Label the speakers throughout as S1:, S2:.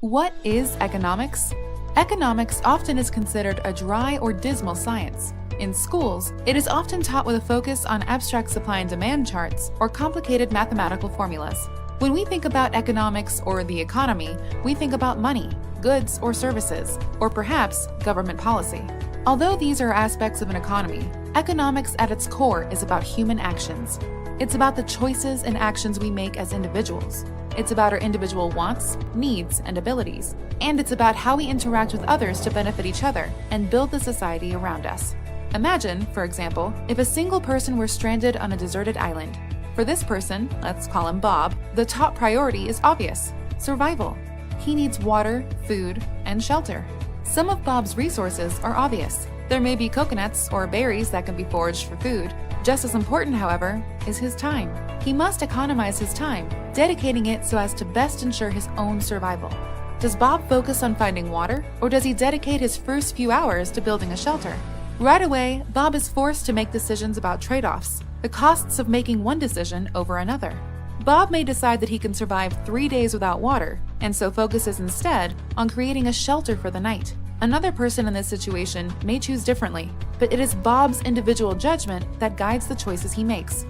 S1: What is economics? Economics often is considered a dry or dismal science. In schools, it is often taught with a focus on abstract supply and demand charts or complicated mathematical formulas. When we think about economics or the economy, we think about money, goods or services, or perhaps government policy. Although these are aspects of an economy, economics at its core is about human actions. It's about the choices and actions we make as individuals. It's about our individual wants, needs, and abilities. And it's about how we interact with others to benefit each other and build the society around us. Imagine, for example, if a single person were stranded on a deserted island. For this person, let's call him Bob, the top priority is obvious: survival. He needs water, food, and shelter. Some of Bob's resources are obvious. There may be coconuts or berries that can be foraged for food. Just as important, however, is his time. He must economize his time, dedicating it so as to best ensure his own survival. Does Bob focus on finding water, or does he dedicate his first few hours to building a shelter? Right away, Bob is forced to make decisions about trade-offs, the costs of making one decision over another. Bob may decide that he can survive 3 days without water, and so focuses instead on creating a shelter for the night. Another person in this situation may choose differently, but it is Bob's individual judgment that guides the choices he makes.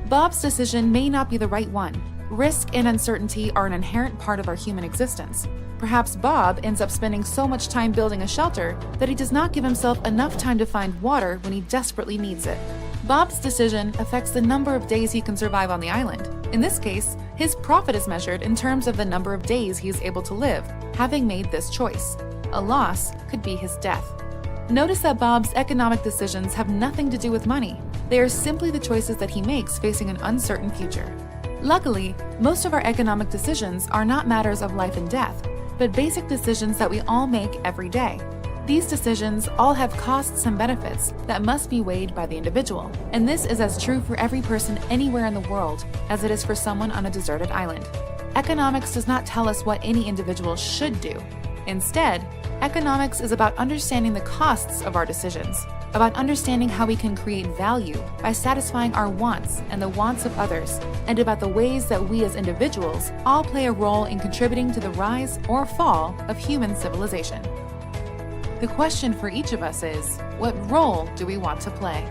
S1: Bob's decision may not be the right one. Risk and uncertainty are an inherent part of our human existence. Perhaps Bob ends up spending so much time building a shelter that he does not give himself enough time to find water when he desperately needs it. Bob's decision affects the number of days he can survive on the island. In this case, his profit is measured in terms of the number of days he is able to live, having made this choice. A loss could be his death. Notice that Bob's economic decisions have nothing to do with money. They are simply the choices that he makes facing an uncertain future. Luckily, most of our economic decisions are not matters of life and death, but basic decisions that we all make every day. These decisions all have costs and benefits that must be weighed by the individual, and this is as true for every person anywhere in the world as it is for someone on a deserted island. Economics does not tell us what any individual should do. Instead, economics is about understanding the costs of our decisions, about understanding how we can create value by satisfying our wants and the wants of others, and about the ways that we as individuals all play a role in contributing to the rise or fall of human civilization. The question for each of us is, what role do we want to play?